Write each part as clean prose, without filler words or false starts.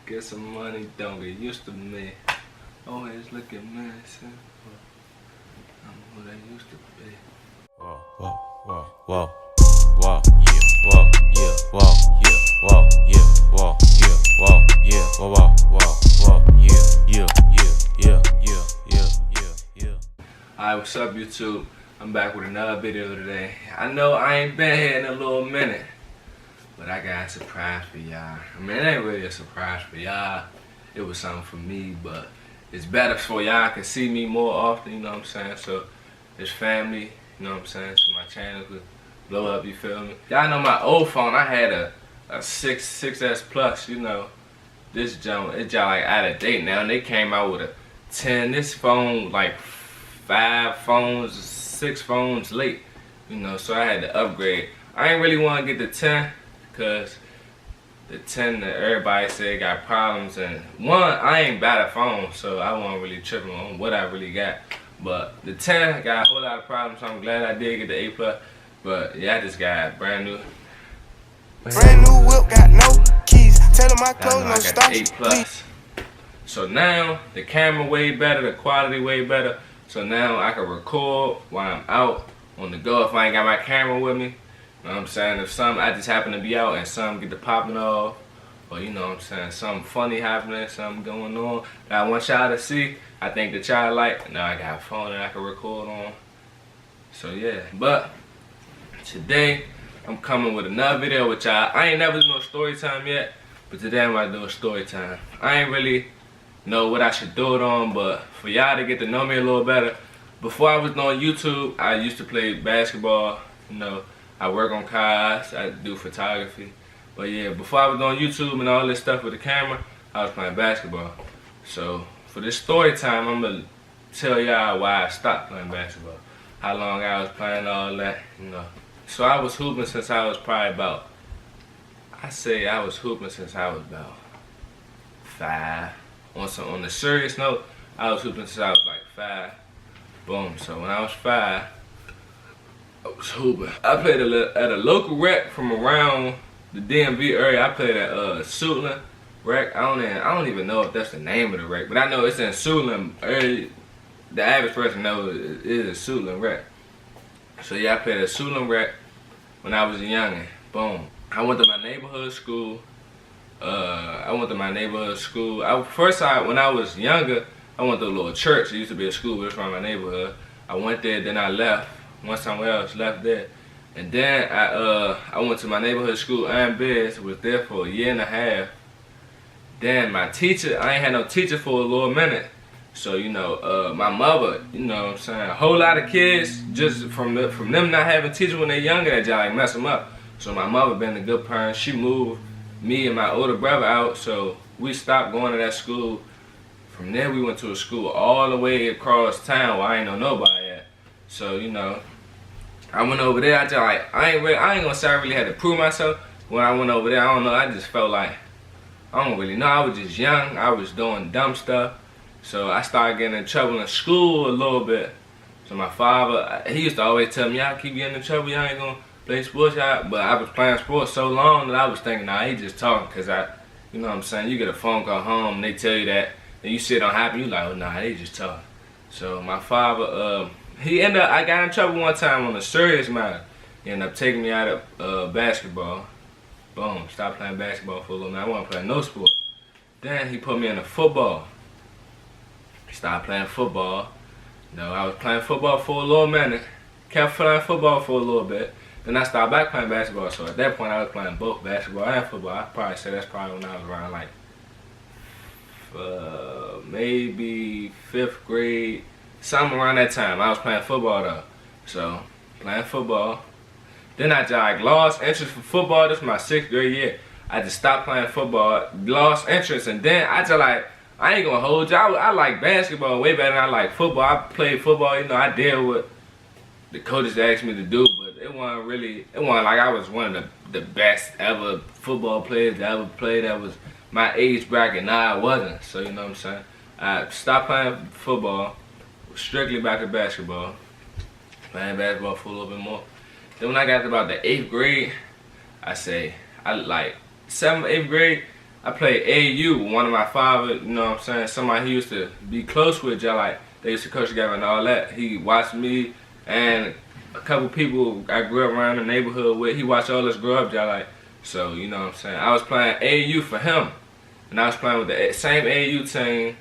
Get some money, don't get used to me. Always look at me, say, I'm what I used to be. Whoa, whoa, whoa, whoa, whoa, yeah, whoa, yeah, whoa, yeah, whoa, yeah, whoa, yeah, whoa, yeah, whoa, whoa, whoa, yeah. Alright, what's up, YouTube? I'm back with another video today. I know I ain't been here in a little minute, but I got a surprise for y'all. I mean, it ain't really a surprise for y'all. It was something for me, but it's better so y'all can see me more often, you know what I'm saying? So, it's family, you know what I'm saying? So my channel could blow up, you feel me? Y'all know my old phone, I had a 6S Plus, you know. This junk, it's just like out of date now, and they came out with a 10. This phone, like 6 phones late, you know, so I had to upgrade. I ain't really want to get the 10, because the 10 that everybody said got problems, and one, I ain't bad at phone, so I wasn't really tripping on what I really got. But the 10 got a whole lot of problems, so I'm glad I did get the A plus. But yeah, I just got brand new whip, got no keys. Tell them my clothes no stop. A plus. So now the camera way better, the quality way better. So now I can record while I'm out on the go if I ain't got my camera with me. You know what I'm saying? If I just happen to be out and something get the popping off, or you know what I'm saying, something funny happening, something going on that I want y'all to see, I think that y'all like. Now I got a phone that I can record on. So yeah, but today I'm coming with another video with y'all. I ain't never done no story time yet, but today I'm about to do a story time. I ain't really know what I should do it on, but for y'all to get to know me a little better, before I was on YouTube, I used to play basketball, you know, I work on cars, I do photography. But yeah, before I was on YouTube and all this stuff with the camera, I was playing basketball. So for this story time, I'm gonna tell y'all why I stopped playing basketball, how long I was playing, all that, you know. So I was hooping since I was probably about, I was hooping since I was about 5. On the serious note, I was hooping since I was like 5. Boom. So when I was 5, I was hooping. I played at a local rec from around the DMV area. I played at Suitland rec. I don't even know if that's the name of the rec, but I know it's in Suitland area. The average person knows it is a Suitland rec. So yeah, I played at Suitland rec when I was a youngin'. Boom. I went to my neighborhood school. When I was younger, I went to a little church. It used to be a school, but it's around my neighborhood. I went there, then I left. Went somewhere else, left there. And then I went to my neighborhood school, and Biz, was there for a year and a half. Then my teacher, I ain't had no teacher for a little minute. So, you know, my mother, you know what I'm saying, a whole lot of kids, just from them not having teachers when they're younger, that just like mess them up. So my mother being a good parent, she moved me and my older brother out, so we stopped going to that school. From there we went to a school all the way across town where I ain't know nobody at. So, you know, I went over there, I ain't gonna say I really had to prove myself. When I went over there, I don't know, I just felt like, I don't really know, I was just young, I was doing dumb stuff. So I started getting in trouble in school a little bit. So my father, he used to always tell me, y'all keep getting in trouble, y'all ain't gonna play sports, y'all. But I was playing sports so long that I was thinking, nah, he just talking, cause you know what I'm saying, you get a phone call home, and they tell you that, and you see it don't happen, you like, oh nah, they just talking. So my father, I got in trouble one time on a serious matter. He ended up taking me out of basketball. Boom, stopped playing basketball for a little minute. I wasn't playing no sport. Then he put me in football. Stopped playing football. You know, I was playing football for a little minute. Kept playing football for a little bit. Then I started back playing basketball. So at that point, I was playing both basketball and football. I probably say that's probably when I was around like maybe 5th grade, something around that time. I was playing football though. So playing football. Then I just like lost interest for football. This was my 6th grade year. I just stopped playing football, lost interest, and then I just like, I ain't gonna hold you. I like basketball way better than I like football. I played football, you know, I did what the coaches asked me to do, but it wasn't like I was one of the best ever football players that ever played that was my age bracket. Nah, I wasn't. So, you know what I'm saying? I stopped playing football, strictly back to basketball, playing basketball for a little bit more. Then when I got to about the 8th grade, I like 7th, 8th grade, I played AU with one of my father, you know what I'm saying, somebody he used to be close with, just like they used to coach together and all that. He watched me and a couple people I grew up around the neighborhood with. He watched all us grow up, just like. So, you know what I'm saying. I was playing AU for him. And I was playing with the same AU team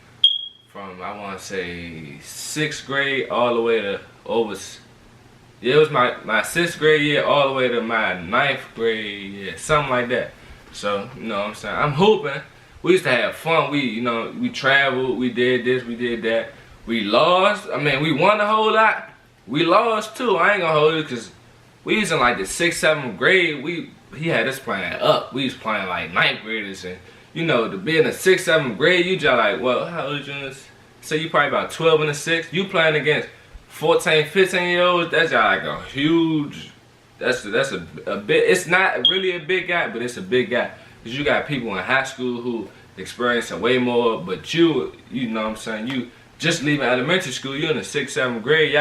from, I want to say, 6th grade all the way to over. Yeah, it was my 6th grade year all the way to my 9th grade year, something like that. So, you know what I'm saying. I'm hooping. We used to have fun. We traveled. We did this. We did that. We lost. I mean, we won a whole lot. We lost too. I ain't gonna hold you because we was in like the 6th, 7th grade. He had us playing up. We was playing like 9th graders, and you know, to be in the 6th, 7th grade, you just like, well, how old you? Say you probably about 12 in the 6th. You playing against 14, 15-year-olds. That's just like a huge. That's a bit. It's not really a big guy, but it's a big guy because you got people in high school who experiencing way more. But you know what I'm saying. You just leaving elementary school. You in the 6th, 7th grade.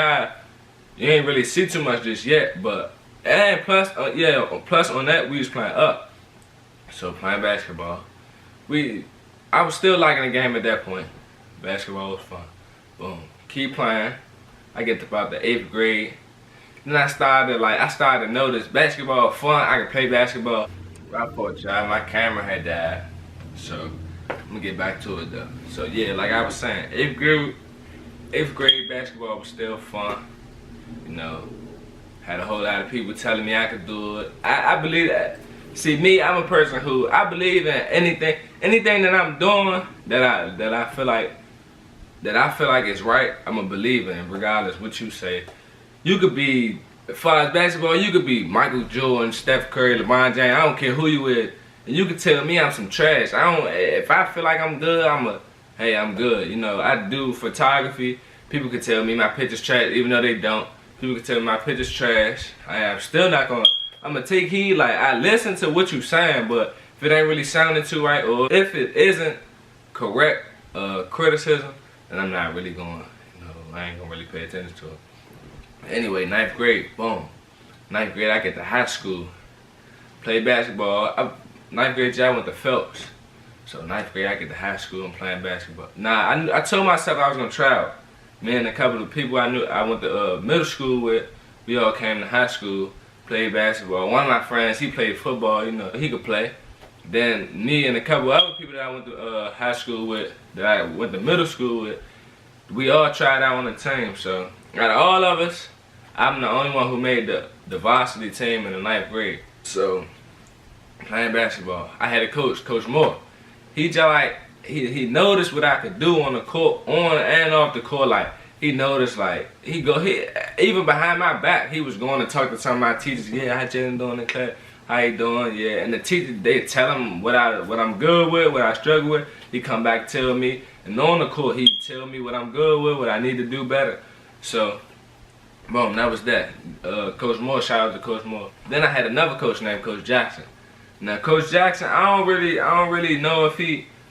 You ain't really see too much just yet. But and plus on that we was playing up. So playing basketball. I was still liking the game at that point. Basketball was fun. Boom. Keep playing. I get to about the 8th grade. Then I started to notice basketball fun. I could play basketball. I apologize, my camera had died. So I'm gonna get back to it though. So yeah, like I was saying, 8th grade basketball was still fun. You know, had a whole lot of people telling me I could do it. I believe that. See me, I'm a person who I believe in anything that I'm doing that I feel like is right. I'm a believer in, regardless what you say. You could be, as far as basketball, you could be Michael Jordan, Steph Curry, LeBron James. I don't care who you with, and you could tell me I'm some trash. If I feel like I'm good, hey, I'm good. You know, I do photography. People could tell me my pictures trash, even though they don't. People could tell me my pictures trash. I am still not gonna. I'm gonna take heed. Like I listen to what you saying, but if it ain't really sounding too right, or if it isn't correct criticism, then I'm not really going. You know, I ain't gonna really pay attention to it. Anyway, 9th grade, boom. 9th grade, I get to high school, play basketball. 9th grade, I went to Phelps. So 9th grade, I get to high school and playing basketball. Nah, I told myself I was gonna travel. Me and a couple of people I knew, I went to middle school with, we all came to high school, played basketball. One of my friends, he played football, you know, he could play. Then me and a couple other people that I went to high school with, that I went to middle school with, we all tried out on the team. So out of all of us, I'm the only one who made the varsity team in the 9th grade. So playing basketball, I had a coach, Coach Moore. He just like he noticed what I could do on the court, on and off the court. Like he noticed, like he even behind my back, he was going to talk to some of my teachers. Yeah, how Jaden doing in class? How you doing? Yeah, and the teacher, they tell him what I'm good with, what I struggle with. He come back tell me, and on the court he tell me what I'm good with, what I need to do better. So, boom, that was that. Coach Moore, shout out to Coach Moore. Then I had another coach named Coach Jackson. Now Coach Jackson, I don't really know if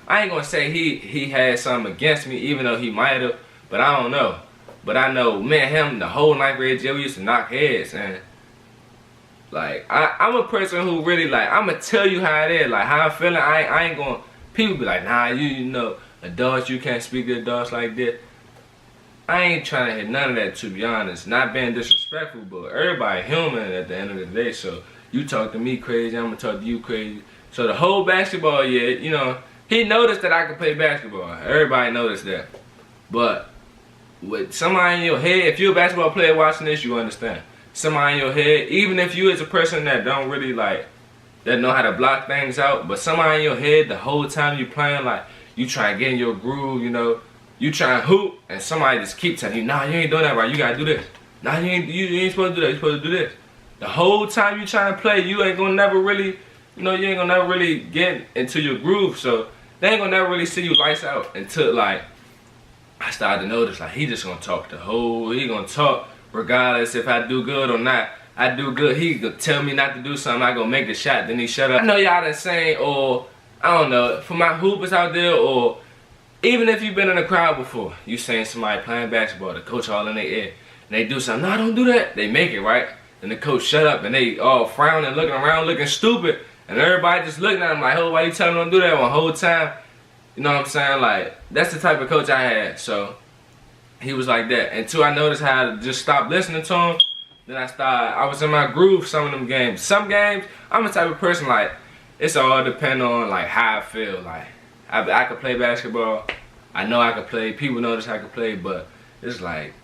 I ain't gonna say he had something against me, even though he might have, but I don't know. But I know, man, him the whole 9th grade year, we used to knock heads, and like I'm a person who really like, I'm gonna tell you how it is, like how I'm feeling. I ain't gonna. People be like, nah, you know, adults, you can't speak to adults like that. I ain't trying to hit none of that, to be honest. Not being disrespectful, but everybody human at the end of the day. So you talk to me crazy, I'm gonna talk to you crazy. So the whole basketball year, you know, he noticed that I could play basketball. Everybody noticed that. But with somebody in your head, if you're a basketball player watching this, you understand. Somebody in your head, even if you is a person that don't really like, that know how to block things out, but somebody in your head the whole time you playing, like you try to get in your groove, you know, you try and hoop, and somebody just keep telling you, nah, you ain't doing that right, you gotta do this. Nah, you ain't supposed to do that, you supposed to do this. The whole time you trying to play, you ain't gonna never really, you know, you ain't gonna never really get into your groove, so they ain't gonna never really see you lights out until like, I started to notice like he just gonna talk he gonna talk regardless if I do good or not. I do good, he gonna tell me not to do something, I gonna make the shot, then he shut up. I know y'all done saying, or I don't know, for my hoopers out there, or even if you've been in a crowd before, you seen somebody playing basketball, the coach all in their ear, and they do something, no, don't do that. They make it, right? And the coach shut up, and they all frowning, looking around, looking stupid, And everybody just looking at him like, oh, why you telling him to do that one whole time? You know what I'm saying? Like, that's the type of coach I had. So he was like that. Until I noticed how to just stop listening to him, then I was in my groove some of them games. Some games, I'm the type of person like, it's all depend on like how I feel. Like, I could play basketball. I know I could play. People notice I could play, but it's like,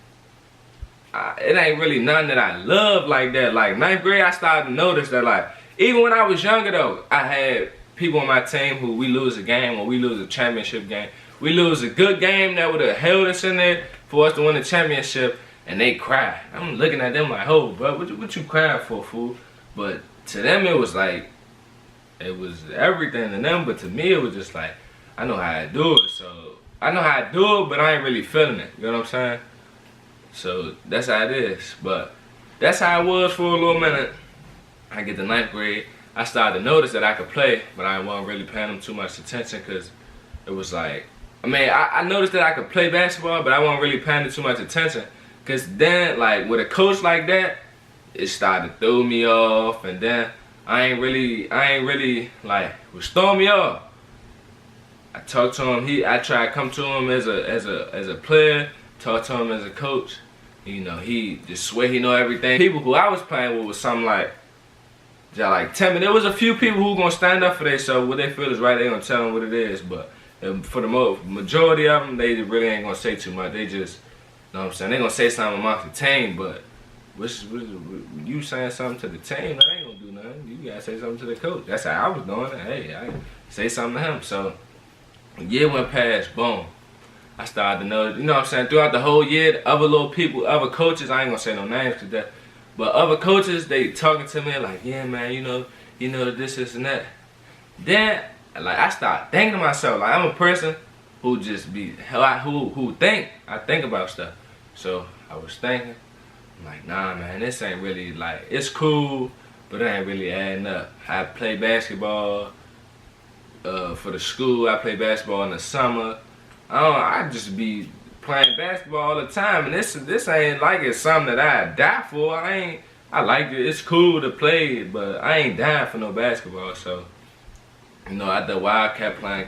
it ain't really nothing that I love like that. Like 9th grade, I started to notice that like, even when I was younger though, I had people on my team who we lose a game or we lose a championship game. We lose a good game that would have held us in there for us to win the championship, and they cry. I'm looking at them like, oh, bro, what you crying for, fool? But to them, it was like, it was everything to them, but to me, it was just like, I know how to do it. So I know how to do it, but I ain't really feeling it. You know what I'm saying? So that's how it is. But that's how it was for a little minute. I get to 9th grade. I started to notice that I could play, but I wasn't really paying them too much attention because it was like, I mean, I noticed that I could play basketball, but I wasn't really paying it too much attention. Because then, like, with a coach like that, it started to throw me off, and then I ain't really, like, was throwing me off. I talked to him, I tried to come to him as a player, talk to him as a coach. You know, he just swear he know everything. People who I was playing with was something like, just like, tell me, there was a few people who gonna stand up for themselves. What they feel is right, they gonna tell them what it is, but for the majority of them, they really ain't gonna say too much. They just, you know what I'm saying? They gonna say something amongst the team, but you saying something to the team, that ain't gonna do nothing. You gotta say something to the coach. That's how I was doing it. Hey, I say something to him. So a year went past, boom. I started to know, you know what I'm saying? Throughout the whole year, other little people, other coaches, I ain't gonna say no names to that, but other coaches, they talking to me like, yeah, man, you know this and that. Then, like, I started thinking to myself, like, I'm a person who just be, who think, I think about stuff. So I was thinking, I'm like, nah, man, this ain't really, like, it's cool, but it ain't really adding up. I play basketball for the school. I play basketball in the summer. I just be playing basketball all the time, and this ain't like it's something that I die for. I like it. It's cool to play, but I ain't dying for no basketball. So, you know, after a while, I kept playing.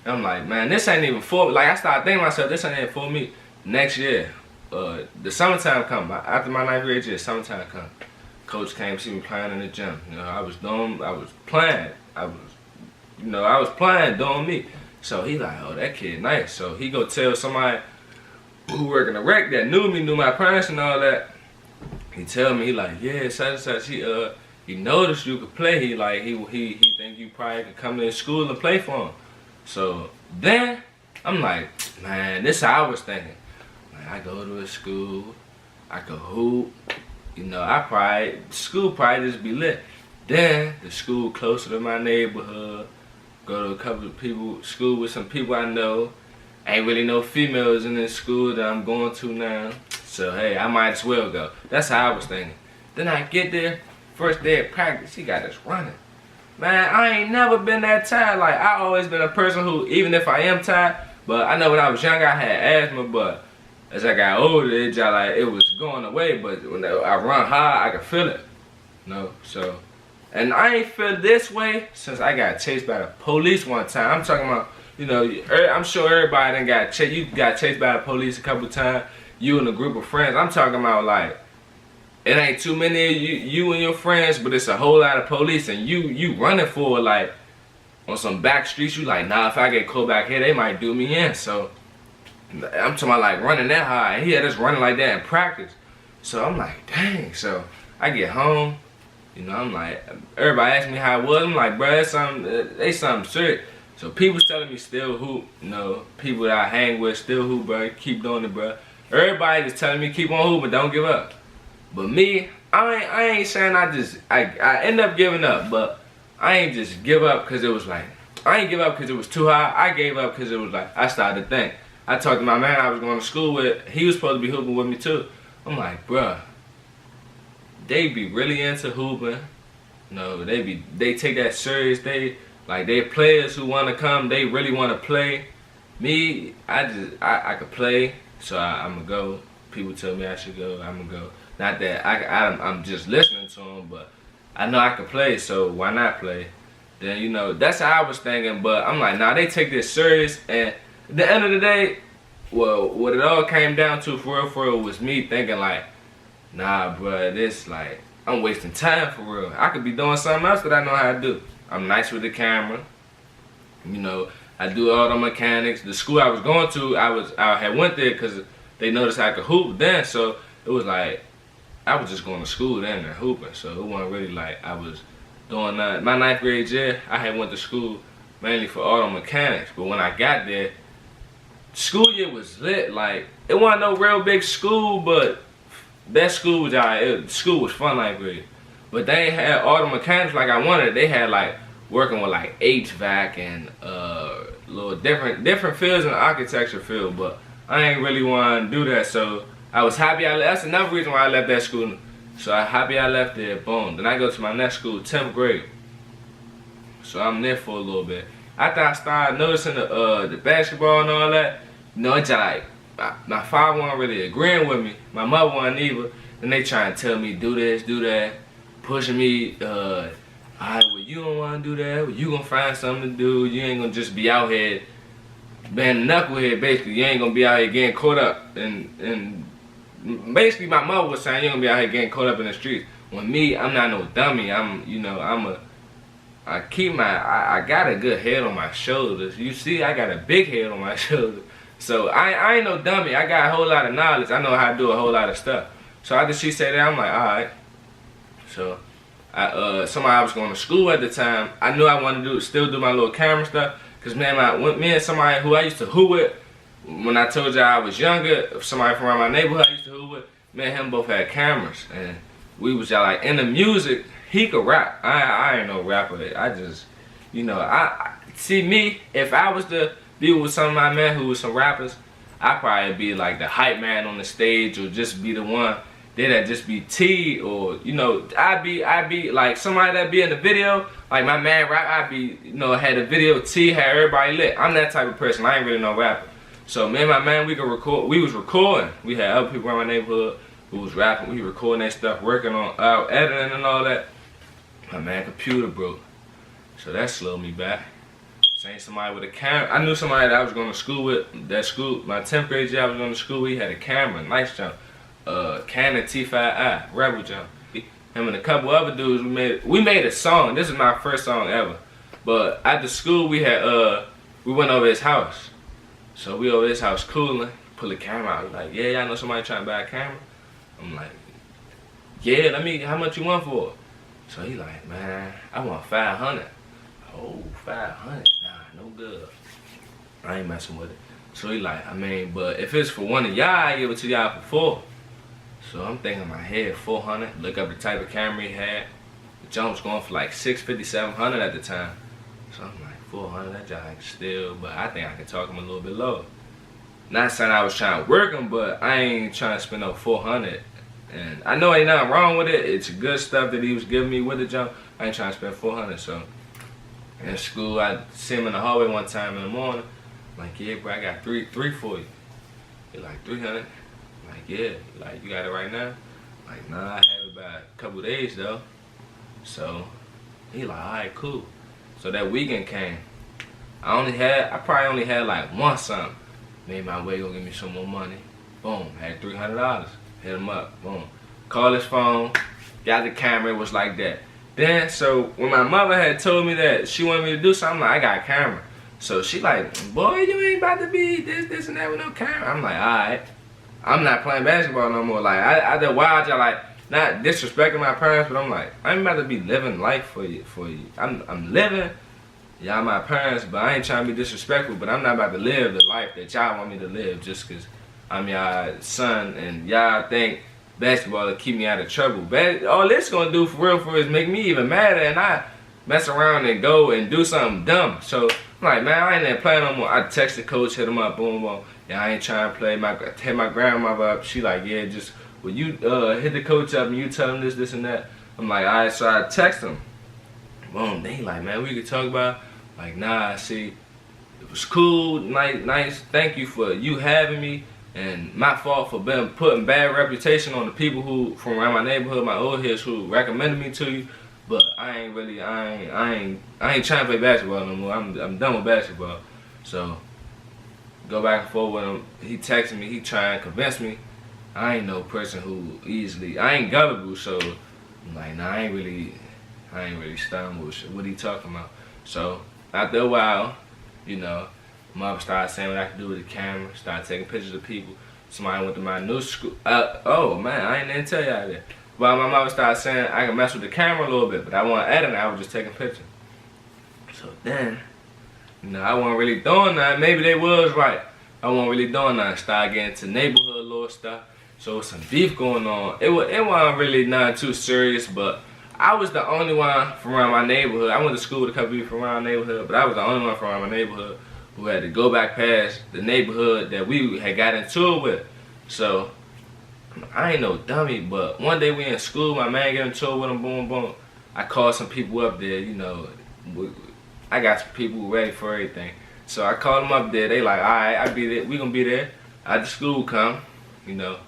And I'm like, man, this ain't even for me. Like, I started thinking to myself, this ain't even for me. Next year, the summertime come. After my 9th grade year, summertime come. Coach came to see me playing in the gym. You know, I was playing. I was playing, doing me. So he like, oh, that kid nice. So he go tell somebody who work in the rec that knew my parents and all that. He tell me, he like, yeah, such and such. He noticed you could play. He like, he think you probably could come to school and play for him. So then I'm like, man, this how I was thinking. Like, I go to a school, I could hoop. You know, school probably just be lit. Then the school closer to my neighborhood. Go to a couple of people, school with some people I know. Ain't really no females in this school that I'm going to now. So hey, I might as well go. That's how I was thinking. Then I get there, first day of practice, he got us running. Man, I ain't never been that tired. Like, I always been a person who, even if I am tired, but I know when I was younger I had asthma, but as I got older, it was going away. But when I run hard, I could feel it. You know, so. And I ain't feel this way since I got chased by the police one time. I'm talking about, you know, I'm sure everybody done got chased. You got chased by the police a couple times. You and a group of friends. I'm talking about, like, it ain't too many of you and your friends, but it's a whole lot of police, and you running for it, like, on some back streets. You like, nah, if I get caught back here, they might do me in. So I'm talking about, like, running that high. And he had us running like that in practice. So I'm like, dang. So I get home. You know, I'm like, everybody asked me how it was. I'm like, bro, they something serious. So people's telling me still hoop. You know, people that I hang with still hoop, bro. Keep doing it, bro. Everybody just telling me keep on hooping, don't give up. But me, I ain't saying I end up giving up, but I ain't just give up because it was like, I ain't give up because it was too high. I gave up because it was like, I started to think. I talked to my man I was going to school with. He was supposed to be hooping with me too. I'm like, bruh. They be really into hooping. No, they take that serious. They players who want to come. They really want to play. Me, I could play, so I'm gonna go. People tell me I should go. I'm gonna go. Not that I'm just listening to them, but I know I can play, so why not play? Then, you know, that's how I was thinking, but I'm like, nah, they take this serious, and at the end of the day, well, what it all came down to for real was me thinking like, nah, bruh, this like, I'm wasting time for real. I could be doing something else that I know how to do. I'm nice with the camera, you know, I do all the mechanics. The school I was going to, I had went there because they noticed I could hoop then, so it was like, I was just going to school then and hooping, so it wasn't really like I was doing that. My 9th grade year, I had went to school mainly for auto mechanics, but when I got there, school year was lit. Like, it wasn't no real big school, but that school was alright. School was fun 9th grade, but they ain't had auto mechanics like I wanted. They had like working with like HVAC and little different fields in the architecture field, but I ain't really want to do that. So I was happy I left. That's another reason why I left that school. So I'm happy I left there, boom. Then I go to my next school, 10th grade. So I'm there for a little bit. After I started noticing the basketball and all that, you know, it's like, my father wasn't really agreeing with me. My mother wasn't either. Then they trying to tell me, do this, do that. Pushing me, alright, well, you don't want to do that. Well, you gonna find something to do. You ain't gonna just be out here being a knucklehead, basically. You ain't gonna be out here getting caught up. And basically, my mother was saying, you ain't gonna be out here getting caught up in the streets. When me, I'm not no dummy. I got a good head on my shoulders. You see, I got a big head on my shoulders. So I ain't no dummy. I got a whole lot of knowledge. I know how to do a whole lot of stuff. So after she said that, I'm like, alright. So somebody I was going to school at the time, I knew I wanted to still do my little camera stuff. Cause man, me and somebody who I used to hoop with, when I told you I was younger, somebody from around my neighborhood I used to hoop with, me and him both had cameras, and we was like in the music. He could rap. I ain't no rapper. I just, you know, I see me, if I was to be with some of my men who was some rappers, I'd probably be like the hype man on the stage, or just be the one that just be T, or, you know, I'd be like somebody that be in the video, like my man rap, I'd be, you know, had a video T, had everybody lit. I'm that type of person. I ain't really no rapper. So me and my man, we was recording. We had other people around my neighborhood who was rapping. We recording that stuff, working on editing and all that. My man computer broke, so that slowed me back. Saying somebody with a camera. I knew somebody that I was going to school with. That school, my 10th grade year I was going to school with, he had a camera, nice jump. Canon T5i, Rebel jump. Him and a couple other dudes, we made a song. This is my first song ever. But after school we went over his house. So we over his house cooling, pull the camera out. Like, yeah, y'all know somebody trying to buy a camera? I'm like, yeah, how much you want for it? So he like, man, I want 500. Oh, 500? Nah, no good. I ain't messing with it. So he like, but if it's for one of y'all, I give it to y'all for 4. So I'm thinking in my head, 400. Look up the type of camera he had. The jump was going for like 650, 700 at the time. So I'm like, 400, that job still, but I think I can talk him a little bit lower. Not saying I was trying to work him, but I ain't trying to spend no 400. And I know ain't nothing wrong with it. It's good stuff that he was giving me with the jump. I ain't trying to spend 400. So in school, I see him in the hallway one time in the morning. I'm like, yeah, bro, I got three for you. He like, 300. I'm like, yeah. He like, you got it right now? I'm like, nah, I have it by a couple days though. So he like, all right, cool. So that weekend came. I probably only had like one something. Made my way, go give me some more money. Boom, had $300. Hit him up, boom. Call his phone, got the camera, it was like that. Then, so when my mother had told me that she wanted me to do something, I'm like, I got a camera. So she like, boy, you ain't about to be this and that with no camera. I'm like, alright. I'm not playing basketball no more. Like, I did wild, y'all like, not disrespecting my parents, but I'm like, I ain't about to be living life for you. I'm living, y'all my parents, but I ain't trying to be disrespectful, but I'm not about to live the life that y'all want me to live just because I'm y'all son and y'all think basketball will keep me out of trouble. All this gonna do for real is make me even madder, and I mess around and go and do something dumb. So I'm like, man, I ain't even playing no more. I text the coach, hit him up, boom, boom. Yeah, I ain't trying to play. Hit my grandmother up. She like, yeah, just will you hit the coach up and you tell him this and that. I'm like, all right. So I text him. Boom. They like, man, we could talk about it. Like, nah, see, it was cool, nice. Thank you for you having me. And my fault for putting bad reputation on the people who from around my neighborhood, my old heads who recommended me to you. But I ain't trying to play basketball no more. I'm done with basketball. So go back and forth with him. He texted me. He trying to convince me. I ain't no person who I ain't gullible. So I'm like, nah, I ain't really stunned with what he talking about. So after a while, you know, mother started saying what I could do with the camera. Started taking pictures of people. Somebody went to my new school. Oh man, I ain't even tell y'all that. But my mother started saying I can mess with the camera a little bit, but I wasn't editing. I was just taking pictures. So then, you know, I wasn't really doing that. Maybe they was right. I wasn't really doing that. Started getting to neighborhood little stuff. So with some beef going on. It wasn't really nothing too serious, but I was the only one from around my neighborhood. I went to school with a couple people from around my neighborhood, but I was the only one from around my neighborhood who had to go back past the neighborhood that we had got into it with. So I ain't no dummy, but one day we in school, my man get into it with him, boom, boom. I called some people up there, you know. I got some people ready for everything. So I called them up there. They like, all right, I be there. We gonna be there. After school come, you know.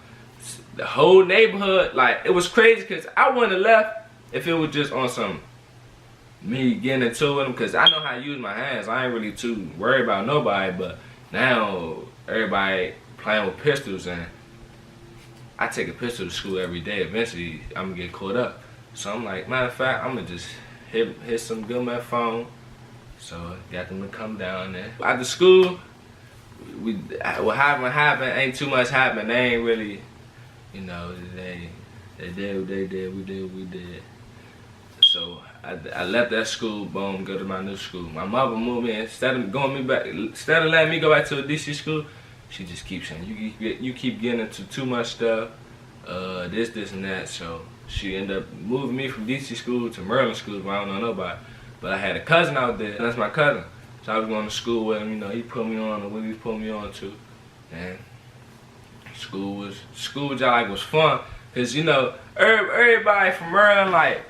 The whole neighborhood, like, it was crazy because I wouldn't have left if it was just on some me getting into it with them, because I know how to use my hands. I ain't really too worried about nobody, but now everybody playing with pistols, and I take a pistol to school every day. Eventually, I'm gonna get caught up. So I'm like, matter of fact, I'm gonna just hit some good man phone. So got them to come down there. After school, what happened, ain't too much happened. They ain't really, you know, they did what they did, we did what we did. So I left that school, boom, go to my new school. My mother moved me, instead of letting me go back to a DC school, she just keeps saying, you keep getting into too much stuff, this and that. So she ended up moving me from DC school to Maryland school, where I don't know nobody. But I had a cousin out there, and that's my cousin. So I was going to school with him, you know, he put me on, and what he put me on to. And school was like was fun, cause you know, everybody from Maryland, like,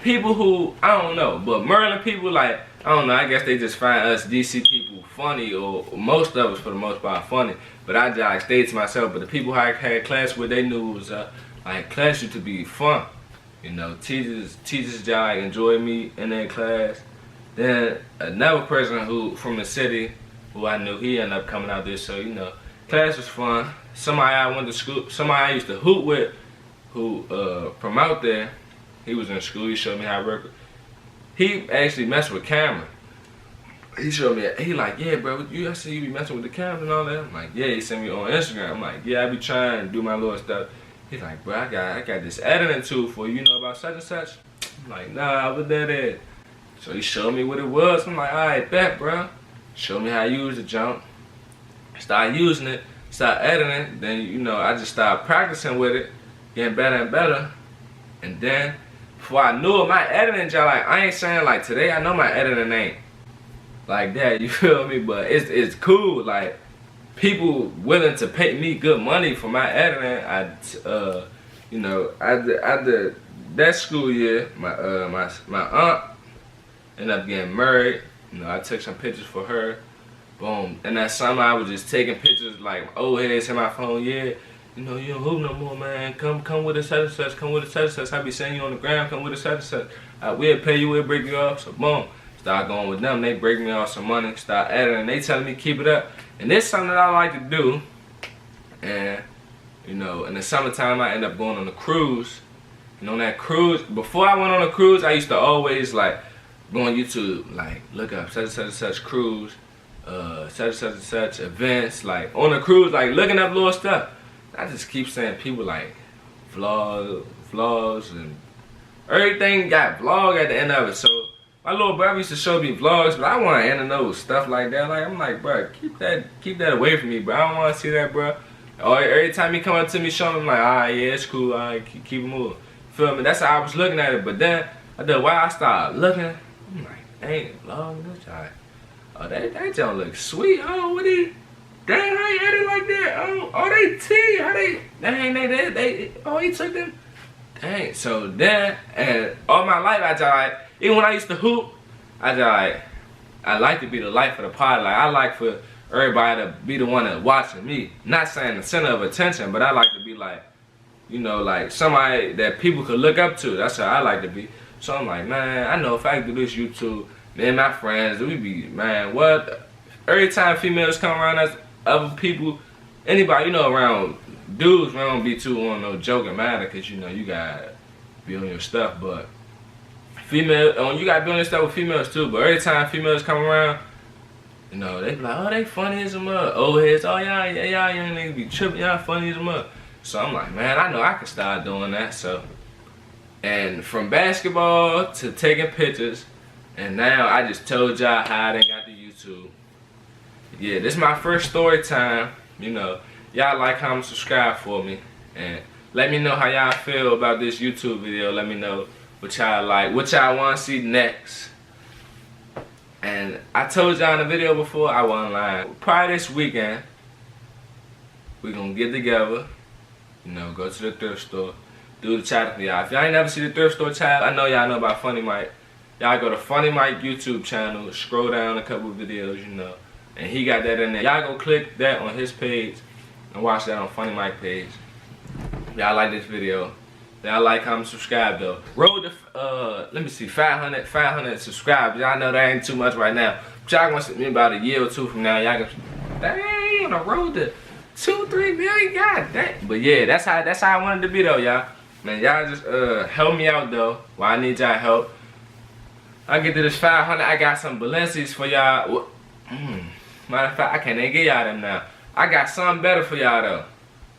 people who, I don't know, but Maryland people, like, I don't know, I guess they just find us DC people funny, or most of us for the most part funny. But I just like stayed to myself. But the people I had class with, they knew it was like class used to be fun. You know, teachers just like enjoyed me in their class. Then another person who from the city, who I knew, he ended up coming out there. So you know, class was fun. Somebody I went to school, somebody I used to hoot with, who from out there, he was in school. He showed me how to work. He actually messed with camera. He showed me, he like, yeah, bro, I see you be messing with the camera and all that. I'm like, yeah, he sent me on Instagram. I'm like, yeah, I be trying to do my little stuff. He's like, bro, I got this editing tool for you, know about such and such? I'm like, nah, what that is? So he showed me what it was. I'm like, all right, bet, bro. Showed me how to use the jump. Started using it, started editing. Then, you know, I just started practicing with it, getting better and better. And then, before I knew it, my editing job, like, I ain't saying like today, I know my editing ain't like that, you feel me? But it's cool, like, people willing to pay me good money for my editing. You know, after that school year, my aunt ended up getting married. You know, I took some pictures for her. Boom. And that summer, I was just taking pictures like old heads in my phone. Yeah, you know, you don't hoop no more, man. Come with a such and such. Come with a such and such. I be seeing you on the ground. Come with a such and such. We'll pay you. We'll break you off. So boom. Start going with them. They break me off some money. Start editing. They telling me keep it up. And this is something that I like to do. And, you know, in the summertime, I end up going on a cruise. You know, on that cruise, before I went on a cruise, I used to always, like, go on YouTube, like, look up such and such and such cruise, such and such events, like, on a cruise, like, looking up little stuff. I just keep saying people, like, vlogs, and everything got vlog at the end of it. So, my little brother used to show me vlogs, but I want to end in those stuff like that. Like, I'm like, bro, keep that away from me, bro. I don't want to see that, bro. Or every time he come up to me, show me, I'm like, alright, yeah, it's cool, alright, keep it moving. Feel me? That's how I was looking at it. But then, after a while, I started looking. I'm like, dang, vlog, this guy. Oh, that don't look sweet. Oh, what he? Dang, how you edit like that? Oh, they T. How they? Dang, they. Oh, he took them. Dang. So then, and all my life, I just like. Even when I used to hoop, I like to be the life of the party. Like, I like for everybody to be the one that's watching me. Not saying the center of attention, but I like to be like you know, like somebody that people could look up to. That's how I like to be. So I'm like, man, I know if I do this YouTube, me and my friends, we be, man, what? Every time females come around us, other people, anybody, you know, around dudes, we don't be too on no joking matter, because, you know, you gotta be on your stuff. But female, you gotta be on your stuff with females too. But every time females come around, you know, they be like, oh, they funny as a mug. Old heads, oh, y'all young niggas be tripping, y'all funny as a mug. So I'm like, man, I know I can start doing that. So, and from basketball to taking pictures, and now I just told y'all how I done got to YouTube. Yeah, this is my first story time. You know, y'all like, comment, subscribe for me, and let me know how y'all feel about this YouTube video. Let me know what y'all like, what y'all want to see next. And I told y'all in the video before, I wasn't lying. Probably this weekend, we gonna get together, you know, go to the thrift store, do the challenge for y'all. If y'all ain't never see the thrift store challenge, I know y'all know about Funny Mike. Y'all go to Funny Mike YouTube channel, scroll down a couple of videos, you know, and he got that in there. Y'all go click that on his page and watch that on Funny Mike page. Y'all like this video. Y'all like, comment, subscribe though. Road to, let me see, 500 subscribers. Y'all know that ain't too much right now. But y'all gonna see me about a year or two from now. Y'all gonna, dang, on the road to 2-3 million, god dang. But yeah, that's how I wanted to be though, y'all. Man, y'all just help me out though. Well, I need y'all help. I get to this 500, I got some Balenci's for y'all. Matter of fact, I can't even get y'all them now. I got something better for y'all though.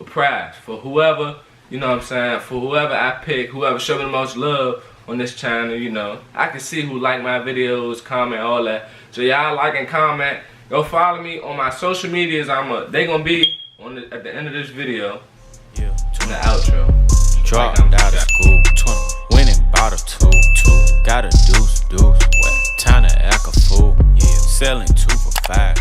A prize for whoever, you know what I'm saying, for whoever I pick, whoever show me the most love on this channel, you know. I can see who like my videos, comment, all that. So y'all like and comment. Go follow me on my social medias. They gonna be on at the end of this video. Yeah. In the outro. Dropped out of school. 20. Went and bought a two. Got a deuce. Time to act a fool. Yeah. Selling 2 for 5.